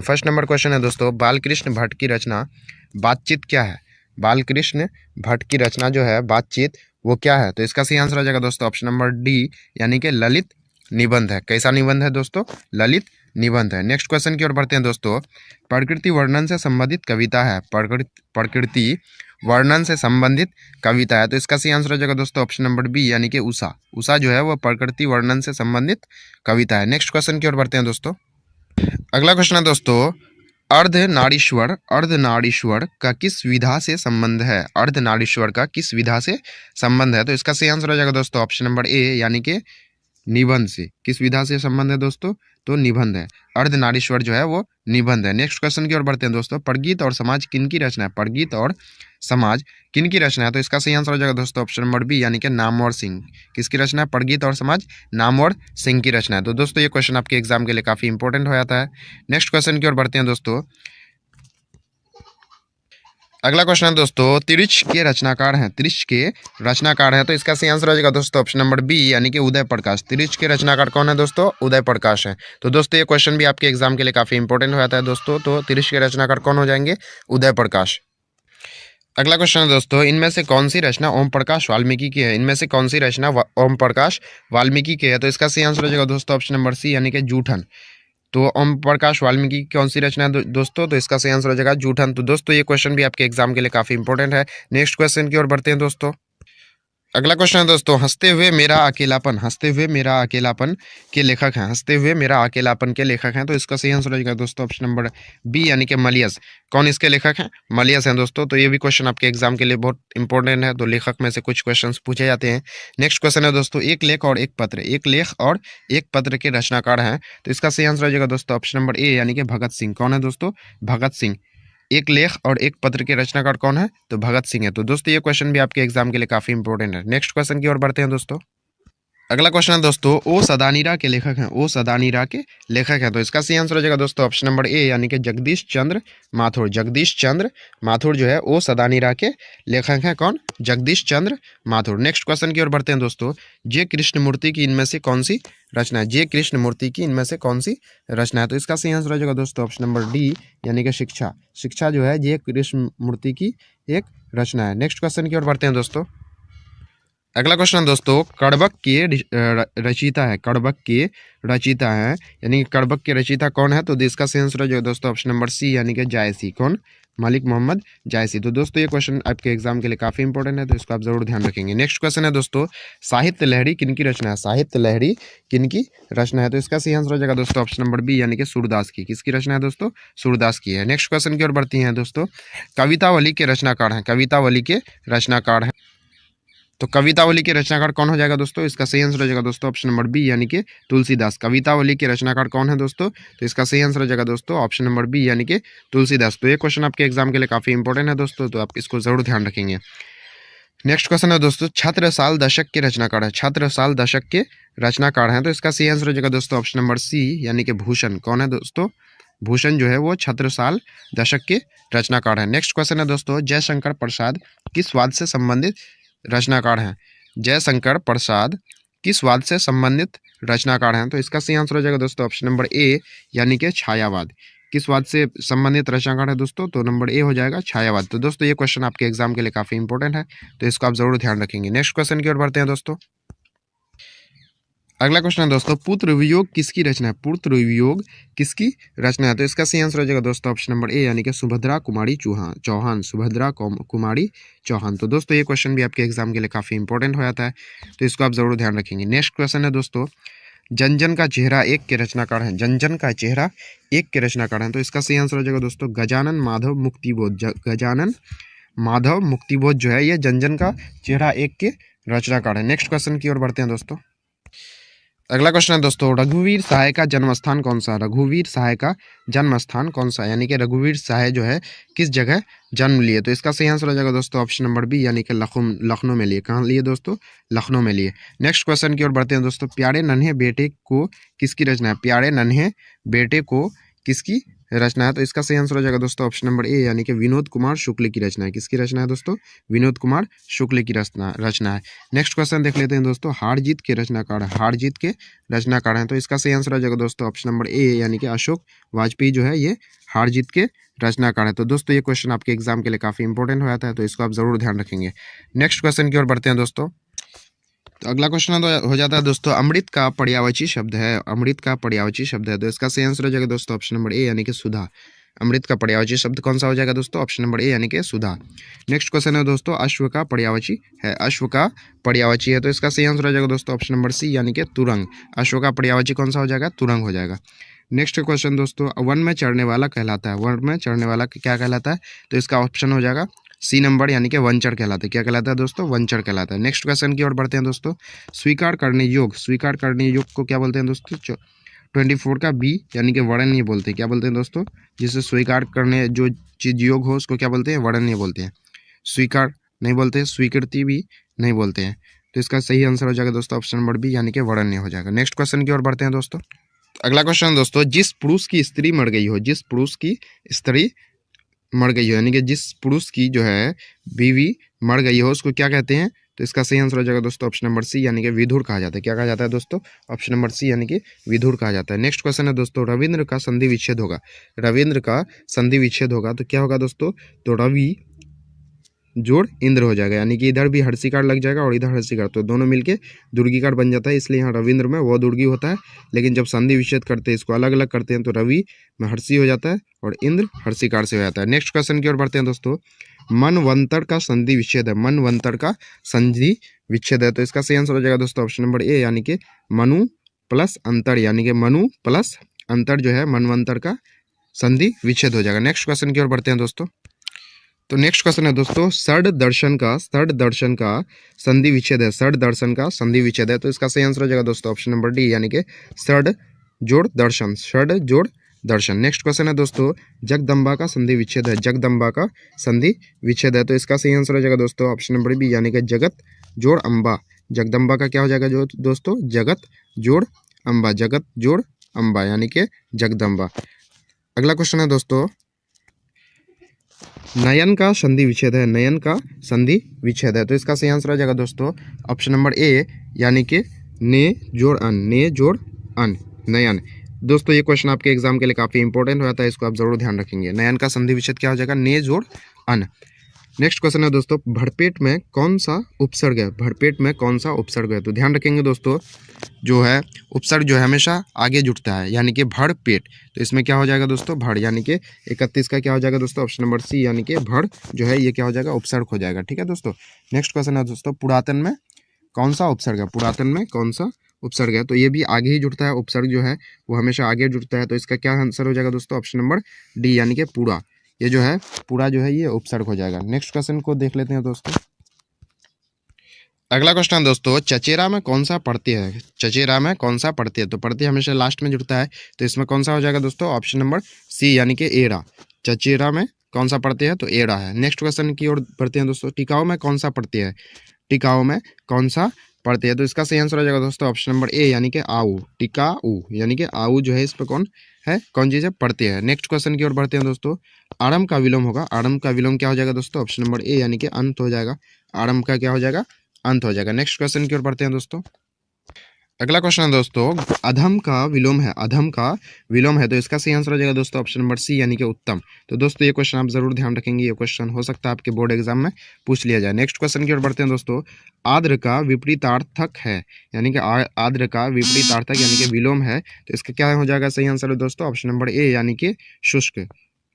First number question है दोस्तों, बालकृष्ण भट्ट की रचना बातचीत क्या है? बालकृष्ण भट्ट की रचना जो है बातचीत वो क्या है? तो इसका सही आंसर हो जाएगा दोस्तों ऑप्शन नंबर डी, यानी कि ललित निबंध है। कैसा निबंध है दोस्तों? ललित निबंध है। नेक्स्ट क्वेश्चन की ओर बढ़ते हैं दोस्तों, प्रकृति वर्णन से संबंधित कविता है। प्रकृति वर्णन से संबंधित कविता है, तो इसका सही आंसर हो जाएगा दोस्तों ऑप्शन नंबर बी, यानी कि उषा। उषा जो है वो प्रकृति वर्णन से संबंधित कविता है। नेक्स्ट क्वेश्चन की ओर बढ़ते हैं दोस्तों। अगला क्वेश्चन है दोस्तों, अर्धनारीश्वर का किस विधा से संबंध है? अर्धनारीश्वर का किस विधा से संबंध है? तो इसका सही आंसर हो जाएगा दोस्तों ऑप्शन नंबर ए, यानी कि निबंध से। किस विधा से संबंध है दोस्तों? तो निबंध है। अर्धनारीश्वर जो है वो निबंध है। नेक्स्ट क्वेश्चन की ओर बढ़ते हैं दोस्तों, प्रगीत और समाज किनकी रचना है? प्रगीत और समाज किनकी रचना है? तो इसका सही आंसर हो जाएगा दोस्तों ऑप्शन नंबर बी, यानी कि नामवर सिंह। किसकी रचना है? प्रगीत और समाज नामवर सिंह की रचना है। तो दोस्तों ये क्वेश्चन आपके एग्जाम के लिए काफी इंपॉर्टेंट हो जाता है। नेक्स्ट क्वेश्चन की ओर बढ़ते हैं दोस्तों। अगला क्वेश्चन है दोस्तों, तिरिच के रचनाकार हैं। तिरिच के रचनाकार हैं, तो इसका सही आंसर हो जाएगा दोस्तों ऑप्शन नंबर बी, यानी कि उदय प्रकाश। तिरिच के रचनाकार कौन है दोस्तों? उदय प्रकाश है। तो दोस्तों ये क्वेश्चन भी आपके एग्जाम के लिए काफी इंपॉर्टेंट हो जाता है दोस्तों। तो तिरिच के रचनाकार कौन हो जाएंगे? उदय प्रकाश। अगला क्वेश्चन है दोस्तों, इनमें से कौन सी रचना ओम प्रकाश वाल्मीकि की है? इनमें से कौन सी रचना ओम प्रकाश वाल्मीकि की है? तो इसका सही आंसर हो जाएगा दोस्तों ऑप्शन नंबर सी, यानी कि जूठन। तो ओम प्रकाश वाल्मीकि की कौन सी रचना है दोस्तों? तो इसका सही आंसर हो जाएगा जूठन। तो दोस्तों ये क्वेश्चन भी आपके एग्जाम के लिए काफी इंपॉर्टेंट है। नेक्स्ट क्वेश्चन की ओर बढ़ते हैं दोस्तों। अगला क्वेश्चन है दोस्तों, हंसते हुए मेरा अकेलापन। हंसते हुए मेरा अकेलापन के लेखक हैं। हंसते हुए मेरा अकेलापन के लेखक हैं, तो इसका सही आंसर हो जाएगा दोस्तों ऑप्शन नंबर बी, यानी कि मलियस। कौन इसके लेखक हैं? मलियस हैं दोस्तों। तो ये भी क्वेश्चन आपके एग्जाम के लिए बहुत इंपॉर्टेंट है। तो लेखक में से कुछ क्वेश्चन पूछे जाते हैं। नेक्स्ट क्वेश्चन है दोस्तों, एक लेख और एक पत्र। एक लेख और एक पत्र के रचनाकार हैं, तो इसका सही आंसर हो जाएगा दोस्तों ऑप्शन नंबर ए, यानी कि भगत सिंह। कौन है दोस्तों? भगत सिंह। एक लेख और एक पत्र के रचनाकार कौन है? तो भगत सिंह है। तो दोस्तों ये क्वेश्चन भी आपके एग्जाम के लिए काफी इंपॉर्टेंट है। नेक्स्ट क्वेश्चन की ओर बढ़ते हैं दोस्तों। अगला क्वेश्चन है दोस्तों, ओ सदानीरा के लेखक हैं। ओ सदानीरा के लेखक हैं, तो इसका सही आंसर हो जाएगा दोस्तों ऑप्शन नंबर ए, यानी कि जगदीश चंद्र माथुर। जगदीश चंद्र माथुर जो है ओ सदानीरा के लेखक हैं। कौन? जगदीश चंद्र माथुर। नेक्स्ट क्वेश्चन की ओर बढ़ते हैं दोस्तों, जे कृष्णमूर्ति की इनमें से कौन सी रचना है? जे कृष्णमूर्ति की इनमें से कौन सी रचना है? तो इसका सही आंसर हो जाएगा दोस्तों ऑप्शन नंबर डी, यानी कि शिक्षा। शिक्षा जो है जे कृष्णमूर्ति की एक रचना है। नेक्स्ट क्वेश्चन की ओर बढ़ते हैं दोस्तों। अगला क्वेश्चन दोस्तों, कड़बक के रचयिता है। कड़बक के रचयिता है, यानी कि कड़बक के रचयिता कौन है? तो इसका सही आंसर जो है दोस्तों ऑप्शन नंबर सी, यानी कि जायसी। कौन? मलिक मोहम्मद जायसी। तो दोस्तों ये क्वेश्चन आपके एग्जाम के लिए काफी इंपॉर्टेंट है, तो इसको आप जरूर ध्यान रखेंगे। नेक्स्ट क्वेश्चन है दोस्तों, साहित्य लहरी किनकी रचना है? साहित्य लहरी किनकी रचना है? तो इसका सही आंसर हो जाएगा दोस्तों ऑप्शन नंबर बी, यानी कि सूरदास की। किसकी रचना है दोस्तों? सूरदास की है। नेक्स्ट क्वेश्चन की ओर बढ़ती हैं दोस्तों, कवितावली के रचनाकार हैं। कवितावली के रचनाकार हैं, तो कवितावली के रचनाकार कौन हो जाएगा दोस्तों? इसका सही आंसर हो जाएगा दोस्तों ऑप्शन नंबर बी, यानी कि तुलसीदास। कवितावली के रचनाकार कौन है दोस्तों? तो इसका सही आंसर हो जाएगा दोस्तों ऑप्शन नंबर बी, यानी कि तुलसीदास। तो ये क्वेश्चन आपके एग्जाम के लिए काफी इंपॉर्टेंट है दोस्तों, तो आप इसको जरूर ध्यान रखेंगे। नेक्स्ट क्वेश्चन है दोस्तों, छत्रसाल दशक के रचनाकार है। छत्रसाल दशक के रचनाकार हैं, तो इसका सही आंसर हो जाएगा दोस्तों ऑप्शन नंबर सी, यानी कि भूषण। कौन है दोस्तों? भूषण जो है वो छत्रसाल दशक के रचनाकार हैं। नेक्स्ट क्वेश्चन है दोस्तों, जयशंकर प्रसाद किस वाद से संबंधित रचनाकार हैं? जयशंकर प्रसाद किस वाद से संबंधित रचनाकार हैं? तो इसका सही आंसर हो जाएगा दोस्तों ऑप्शन नंबर ए, यानी कि छायावाद। किस वाद से संबंधित रचनाकार है दोस्तों? तो नंबर ए हो जाएगा छायावाद। तो दोस्तों ये क्वेश्चन आपके एग्जाम के लिए काफी इंपॉर्टेंट है, तो इसको आप जरूर ध्यान रखेंगे। नेक्स्ट क्वेश्चन की ओर बढ़ते हैं दोस्तों। अगला क्वेश्चन है दोस्तों, पुत्र वियोग किसकी रचना है? पुत्र वियोग किसकी रचना है? तो इसका सही आंसर हो जाएगा दोस्तों ऑप्शन नंबर ए, यानी कि सुभद्रा कुमारी चौहान। सुभद्रा कुमारी चौहान। तो दोस्तों ये क्वेश्चन भी आपके एग्जाम के लिए काफी इंपॉर्टेंट हो जाता है, तो इसको आप जरूर ध्यान रखेंगे। नेक्स्ट क्वेश्चन है दोस्तों, जनजन का चेहरा एक के रचनाकार हैं। जनजन का चेहरा एक के रचनाकार हैं, तो इसका सही आंसर हो जाएगा दोस्तों गजानन माधव मुक्तिबोध। गजानन माधव मुक्तिबोध जो है ये जनजन का चेहरा एक के रचनाकार है। नेक्स्ट क्वेश्चन की ओर बढ़ते हैं दोस्तों। अगला क्वेश्चन है दोस्तों, रघुवीर सहाय का जन्म स्थान कौन सा? रघुवीर सहाय का जन्म स्थान कौन सा? यानी कि रघुवीर सहाय जो है किस जगह जन्म लिए? तो इसका सही आंसर हो जाएगा दोस्तों ऑप्शन नंबर बी, यानी कि लखनऊ में लिए। कहाँ लिए दोस्तों? लखनऊ में लिए। नेक्स्ट क्वेश्चन की ओर बढ़ते हैं दोस्तों, प्यारे नन्हे बेटे को किसकी रचना है? प्यारे नन्हे बेटे को किसकी रचना है, तो इसका सही आंसर हो जाएगा दोस्तों ऑप्शन नंबर ए, यानी कि विनोद कुमार शुक्ल की रचना है। किसकी रचना है दोस्तों? विनोद कुमार शुक्ल की रचना है। नेक्स्ट क्वेश्चन देख लेते हैं दोस्तों, हार जीत के रचनाकार, हार जीत के रचनाकार हैं, तो इसका सही आंसर हो जाएगा दोस्तों ऑप्शन नंबर ए, यानी कि अशोक वाजपेयी जो है ये हार जीत के रचनाकार है। तो दोस्तों ये क्वेश्चन आपके एग्जाम के लिए काफी इंपॉर्टेंट हो जाता है, तो इसको आप जरूर ध्यान रखेंगे। नेक्स्ट क्वेश्चन की ओर बढ़ते हैं दोस्तों। तो अगला क्वेश्चन हो जाता है दोस्तों, अमृत का पर्यायवाची शब्द है, अमृत का पर्यायवाची शब्द है, तो इसका सही आंसर हो जाएगा दोस्तों ऑप्शन नंबर ए, यानी कि सुधा। अमृत का पर्यायवाची शब्द कौन सा हो जाएगा दोस्तों? ऑप्शन नंबर ए, यानी कि सुधा। नेक्स्ट क्वेश्चन है दोस्तों, अश्व का पर्यायवाची है, अश्व का पर्यायवाची है, तो इसका सही आंसर हो जाएगा दोस्तों ऑप्शन नंबर सी, यानी कि तुरंग। अश्व का पर्यायवाची कौन सा हो जाएगा? तुरंग हो जाएगा। नेक्स्ट क्वेश्चन दोस्तों, वन में चढ़ने वाला कहलाता है, वन में चढ़ने वाला क्या कहलाता है? तो इसका ऑप्शन हो जाएगा सी नंबर, यानी कि वंचर कहलाता है। क्या कहलाता है दोस्तों? वंचर कहलाता है। नेक्स्ट क्वेश्चन की ओर बढ़ते हैं दोस्तों, स्वीकार करने योग, स्वीकार करने योग को क्या बोलते हैं दोस्तों? 24 का बी, यानी कि वर्णनीय बोलते हैं। क्या बोलते हैं दोस्तों? जिसे स्वीकार करने जो चीज योग हो उसको क्या बोलते हैं? वर्णनीय बोलते हैं। स्वीकार नहीं बोलते हैं, स्वीकृति भी नहीं बोलते हैं, तो इसका सही आंसर हो जाएगा दोस्तों ऑप्शन नंबर बी, यानी कि वर्णनीय हो जाएगा। नेक्स्ट क्वेश्चन की ओर बढ़ते हैं दोस्तों। अगला क्वेश्चन दोस्तों, जिस पुरुष की स्त्री मर गई हो, जिस पुरुष की स्त्री मर गई हो, यानी कि जिस पुरुष की जो है बीवी मर गई हो उसको क्या कहते हैं? तो इसका सही आंसर हो जाएगा दोस्तों ऑप्शन नंबर सी, यानी कि विधुर कहा जाता है। क्या कहा जाता है दोस्तों? ऑप्शन नंबर सी, यानी कि विधुर कहा जाता है। नेक्स्ट क्वेश्चन है दोस्तों, रविंद्र का संधि विच्छेद होगा, रविंद्र का संधि विच्छेद होगा तो क्या होगा दोस्तों? तो रवि जोड़ इंद्र हो जाएगा, यानी कि इधर भी हर्षिकार लग जाएगा और इधर हर्षिकार, तो दोनों मिलके दुर्गीकार बन जाता है, इसलिए यहाँ रविंद्र में वो दुर्गी होता है। लेकिन जब संधि विच्छेद करते हैं, इसको अलग अलग करते हैं, तो रवि में हर्षी हो जाता है और इंद्र हर्षिकार से हो जाता है। नेक्स्ट क्वेश्चन की ओर बढ़ते हैं दोस्तों, मनवंतर का संधि विच्छेद है, मनवंतर का संधि विच्छेद है, तो इसका सही आंसर हो जाएगा दोस्तों ऑप्शन नंबर ए, यानी कि मनु प्लस अंतर, यानी कि मनु प्लस अंतर जो है मनवंतर का संधि विच्छेद हो जाएगा। नेक्स्ट क्वेश्चन की ओर बढ़ते हैं दोस्तों। तो नेक्स्ट क्वेश्चन है दोस्तों, षड दर्शन का संधि विच्छेद है, षड दर्शन का संधि विच्छेद है, तो इसका सही आंसर हो जाएगा दोस्तों ऑप्शन नंबर डी, यानी कि षड जोड़ दर्शन, षड जोड़ दर्शन। नेक्स्ट क्वेश्चन है दोस्तों, जगदम्बा का संधि विच्छेद है, जगदम्बा का संधि विच्छेद है, तो इसका सही आंसर हो जाएगा दोस्तों ऑप्शन नंबर बी, यानी कि जगत जोड़ अम्बा। जगदम्बा का क्या हो जाएगा जो दोस्तों? जगत जोड़ अम्बा, जगत जोड़ अम्बा, यानी कि जगदम्बा। अगला क्वेश्चन है दोस्तों, नयन का संधि विच्छेद है, नयन का संधि विच्छेद है, तो इसका सही आंसर हो जाएगा दोस्तों ऑप्शन नंबर ए, यानी कि ने जोड़ अन, ने जोड़ अन, नयन। दोस्तों ये क्वेश्चन आपके एग्जाम के लिए काफी इंपॉर्टेंट हो जाता है, इसको आप जरूर ध्यान रखेंगे। नयन का संधि विच्छेद क्या हो जाएगा? ने जोड़ अन। नेक्स्ट क्वेश्चन है दोस्तों, भरपेट में कौन सा उपसर्ग है, भरपेट में कौन सा उपसर्ग है? तो ध्यान रखेंगे दोस्तों, जो है उपसर्ग जो है हमेशा आगे जुड़ता है, यानी कि भड़ पेट, तो इसमें क्या हो जाएगा दोस्तों? भड़, यानी कि 31 का क्या हो जाएगा दोस्तों? ऑप्शन नंबर सी, यानी कि भड़ जो है ये क्या हो जाएगा? उपसर्ग हो जाएगा। ठीक है दोस्तों। नेक्स्ट क्वेश्चन है दोस्तों, पुरातन में कौन सा उपसर्ग है, पुरातन में कौन सा उपसर्ग है? तो ये भी आगे ही जुड़ता है, उपसर्ग जो है वो हमेशा आगे जुड़ता है, तो इसका क्या आंसर हो जाएगा दोस्तों? ऑप्शन नंबर डी, यानी कि पूरा, ये जो है पूरा जो है ये उपसर्ग हो जाएगा। नेक्स्ट क्वेश्चन को देख लेते हैं दोस्तों। अगला क्वेश्चन दोस्तों, चचेरा में कौन सा पढ़ती है, चचेरा में कौन सा पढ़ती है? तो पढ़ती हमेशा लास्ट में जुड़ता है, तो इसमें कौन सा हो जाएगा दोस्तों? ऑप्शन नंबर सी, यानी कि एड़ा। चचेरा में कौन सा पढ़ती है? तो एड़ा है। नेक्स्ट क्वेश्चन की ओर बढ़ते हैं दोस्तों, टिकाऊ में कौन सा पढ़ती है, टिकाऊ में कौन सा पढ़ती है? तो इसका सही आंसर हो जाएगा दोस्तों ऑप्शन नंबर ए, यानी कि आऊ, टिकाऊ, यानी कि आऊ जो है इस पर कौन है, कौन चीज़ है? पढ़ती है। नेक्स्ट क्वेश्चन की ओर बढ़ते हैं दोस्तों, आरंभ का विलोम होगा, आरंभ का विलोम क्या हो जाएगा दोस्तों? ऑप्शन नंबर ए, यानी कि अंत हो जाएगा, आरंभ का क्या हो जाएगा? अंत हो जाएगा। नेक्स्ट क्वेश्चन की ओर बढ़ते हैं दोस्तों। अगला क्वेश्चन है दोस्तों, अधम का विलोम है, अधम का विलोम है, तो इसका सही आंसर हो जाएगा दोस्तों ऑप्शन नंबर सी, यानी कि उत्तम। तो दोस्तों ये क्वेश्चन आप जरूर ध्यान रखेंगे, ये क्वेश्चन हो सकता है आपके बोर्ड एग्जाम में पूछ लिया जाए। नेक्स्ट क्वेश्चन की ओर बढ़ते हैं दोस्तों, आर्द्र का विपरीतार्थक है, यानी कि आर्द्र का विपरीतार्थक यानी कि विलोम है, तो इसका क्या हो जाएगा? सही आंसर है दोस्तों ऑप्शन नंबर ए, यानी कि शुष्क।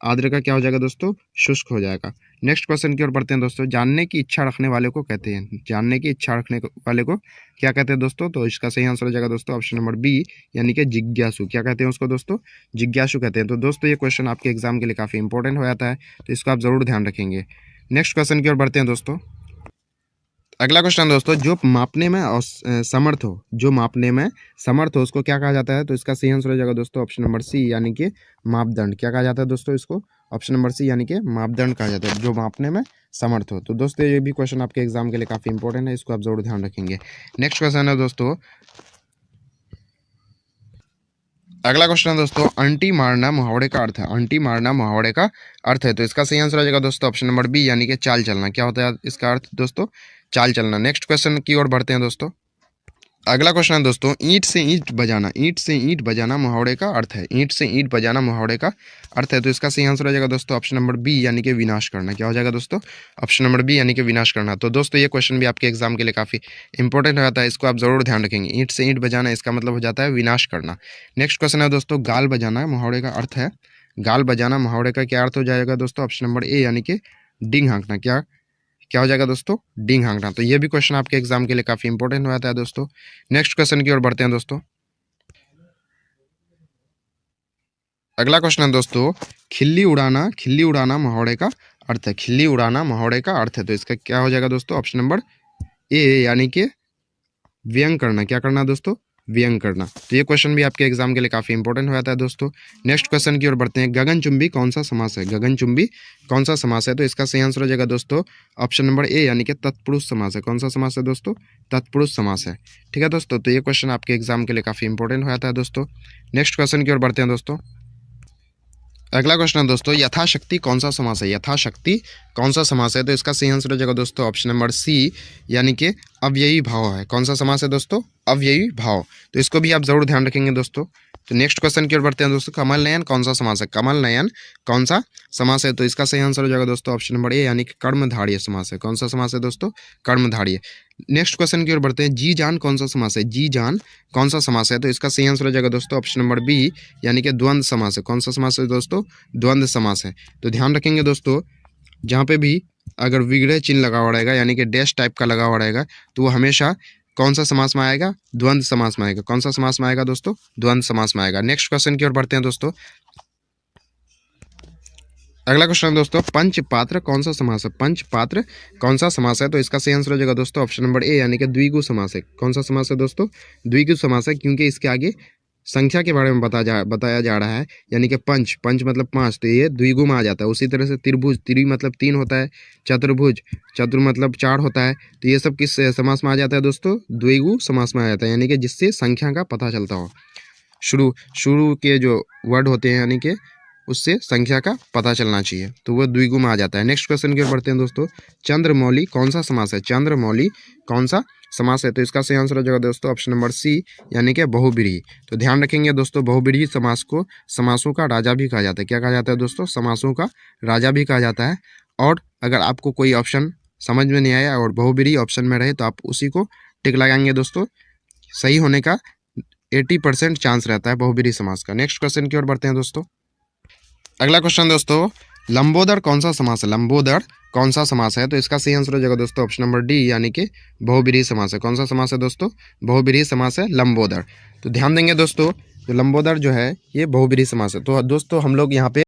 आर्द्र का क्या हो जाएगा दोस्तों? शुष्क हो जाएगा। नेक्स्ट क्वेश्चन की ओर बढ़ते हैं दोस्तों, जानने की इच्छा रखने वाले को कहते हैं, जानने की इच्छा रखने वाले को क्या कहते हैं दोस्तों? तो इसका सही आंसर हो जाएगा दोस्तों ऑप्शन नंबर बी, यानी कि जिज्ञासु। क्या कहते हैं उसको दोस्तों? जिज्ञासु कहते हैं। तो दोस्तों ये क्वेश्चन आपके एग्जाम के लिए काफी इंपॉर्टेंट हो जाता है, तो इसको आप जरूर ध्यान रखेंगे। नेक्स्ट क्वेश्चन की ओर बढ़ते हैं दोस्तों। अगला क्वेश्चन दोस्तों, जो मापने में समर्थ हो, जो मापने में समर्थ हो उसको क्या कहा जाता है? तो इसका सही आंसर हो जाएगा दोस्तों ऑप्शन नंबर सी, यानी कि मापदंड। क्या कहा जाता है दोस्तों इसको? ऑप्शन नंबर सी, यानी कि मापदंड कहा जाता है, जो मापने में समर्थ हो। तो दोस्तों ये भी क्वेश्चन आपके एग्जाम के लिए काफी इंपॉर्टेंट है, इसको आप जरूर ध्यान रखेंगे। नेक्स्ट क्वेश्चन है दोस्तों, अगला क्वेश्चन है दोस्तों, अंटी मारना मुहावरे का अर्थ है। अंटी मारना मुहावरे का अर्थ है, तो इसका सही आंसर हो जाएगा दोस्तों ऑप्शन नंबर बी, यानी कि चाल चलना। क्या होता है इसका अर्थ दोस्तों? चाल चलना। नेक्स्ट क्वेश्चन की ओर बढ़ते हैं दोस्तों। अगला क्वेश्चन है दोस्तों, ईंट से ईंट बजाना। ईंट से ईंट बजाना मुहावरे का अर्थ है। ईंट से ईंट बजाना मुहावरे का अर्थ है, तो इसका सही आंसर हो जाएगा दोस्तों ऑप्शन नंबर बी, यानी कि विनाश करना। क्या हो जाएगा दोस्तों? ऑप्शन नंबर बी, यानी कि विनाश करना। तो दोस्तों ये क्वेश्चन भी आपके एग्जाम के लिए काफी इंपॉर्टेंट रहता है, इसको आप जरूर ध्यान रखेंगे। ईंट से ईंट बजाना, इसका मतलब हो जाता है विनाश करना। नेक्स्ट क्वेश्चन है दोस्तों, गाल बजाना मुहावरे का अर्थ है। गाल बजाना मुहावरे का क्या अर्थ हो जाएगा दोस्तों? ऑप्शन नंबर ए, यानी कि डींग हाँकना। क्या क्या हो जाएगा दोस्तों? डींग हाँकना। तो ये भी क्वेश्चन आपके एग्जाम के लिए काफी इंपॉर्टेंट हो जाता है दोस्तों। नेक्स्ट क्वेश्चन की ओर बढ़ते हैं दोस्तों। अगला क्वेश्चन है दोस्तों, खिल्ली उड़ाना। खिल्ली उड़ाना मुहावरे का अर्थ है। खिल्ली उड़ाना मुहावरे का अर्थ है, तो इसका क्या हो जाएगा दोस्तों? ऑप्शन नंबर ए, यानी कि व्यंग करना। क्या करना दोस्तों? व्यंग करना। तो ये क्वेश्चन भी आपके एग्जाम के लिए काफी इंपॉर्टेंट हो जाता है दोस्तों। नेक्स्ट क्वेश्चन की ओर बढ़ते हैं। गगनचुंबी कौन सा समास है? गगनचुंबी कौन सा समास है? तो इसका सही आंसर हो जाएगा दोस्तों ऑप्शन नंबर ए, यानी कि तत्पुरुष समास है। कौन सा समास है दोस्तों? तत्पुरुष समास है। ठीक है दोस्तों, तो ये क्वेश्चन आपके एग्जाम के लिए काफी इंपॉर्टेंट हो जाता है दोस्तों। नेक्स्ट क्वेश्चन की ओर बढ़ते हैं दोस्तों। अगला क्वेश्चन है दोस्तों, यथाशक्ति कौन सा समास है? यथाशक्ति कौन सा समास है? तो इसका सही आंसर हो जाएगा दोस्तों ऑप्शन नंबर सी, यानी कि अव्ययी भाव है। कौन सा समास है दोस्तों? अव्ययी भाव। तो इसको भी आप जरूर ध्यान रखेंगे दोस्तों। तो नेक्स्ट क्वेश्चन की ओर बढ़ते हैं दोस्तों। कमल नयन कौन सा समास है? कमल नयन कौन सा समास है? तो इसका सही आंसर हो जाएगा दोस्तों ऑप्शन नंबर ए, यानी कि कर्मधारय समास है। कौन सा समास है दोस्तों? कर्मधारय। नेक्स्ट क्वेश्चन की ओर बढ़ते हैं। जी जान कौन सा समास है? जी जान कौन सा समास है? तो इसका सही आंसर हो जाएगा दोस्तों ऑप्शन नंबर बी, यानी कि द्वंद्व समास है। कौन सा समास है दोस्तों? द्वंद्व समास है। तो ध्यान रखेंगे दोस्तों, जहाँ पे भी अगर विग्रह चिन्ह लगा हुआ रहेगा, यानी कि डैश टाइप का लगा हुआ रहेगा, तो वो हमेशा कौन सा समास में आएगा? द्वंद्व समास में आएगा। कौन सा समास में आएगा दोस्तों? द्वंद्व समास में आएगा। नेक्स्ट क्वेश्चन की ओर बढ़ते हैं दोस्तों। अगला क्वेश्चन है दोस्तों, पंचपात्र कौन सा समास है? पंचपात्र कौन सा समास है? तो इसका सही आंसर हो जाएगा दोस्तों ऑप्शन नंबर ए, यानी कि द्विगु समास है। कौन सा समास है दोस्तों? द्विगु समास है, क्योंकि इसके आगे संख्या के बारे में बताया जा रहा है, यानी कि पंच पंच मतलब पाँच, तो ये द्विगु में आ जाता है। उसी तरह से त्रिभुज, त्रि मतलब तीन होता है, चतुर्भुज, चतुर मतलब चार होता है, तो ये सब किस समास में आ जाता है दोस्तों? द्विगु समास में आ जाता है, यानी कि जिससे संख्या का पता चलता हो। शुरू शुरू के जो वर्ड होते हैं, यानी कि उससे संख्या का पता चलना चाहिए, तो वह द्विगु में आ जाता है। नेक्स्ट क्वेश्चन की ओर बढ़ते हैं दोस्तों। चंद्रमौली कौन सा समास है? चंद्रमौली कौन सा समास है? तो इसका सही आंसर हो जाएगा दोस्तों ऑप्शन नंबर सी, यानी कि बहुब्रीहि। तो ध्यान रखेंगे दोस्तों, बहुब्रीहि समास को समासों का राजा भी कहा जाता है। क्या कहा जाता है दोस्तों? समासों का राजा भी कहा जाता है। और अगर आपको कोई ऑप्शन समझ में नहीं आया और बहुब्रीहि ऑप्शन में रहे, तो आप उसी को टिक लगाएंगे दोस्तों। सही होने का 80% चांस रहता है बहुब्रीहि समास का। नेक्स्ट क्वेश्चन की ओर बढ़ते हैं दोस्तों। अगला क्वेश्चन दोस्तों, लंबोदर कौन सा समास है? लंबोदर कौन सा समास है? तो इसका सही आंसर हो जाएगा दोस्तों ऑप्शन नंबर डी, यानी कि बहुब्रीहि समास है। कौन सा समास है दोस्तों? बहुब्रीहि समास है लंबोदर। तो ध्यान देंगे दोस्तों, जो लंबोदर जो है ये बहुब्रीहि समास है। तो दोस्तों हम लोग यहाँ पे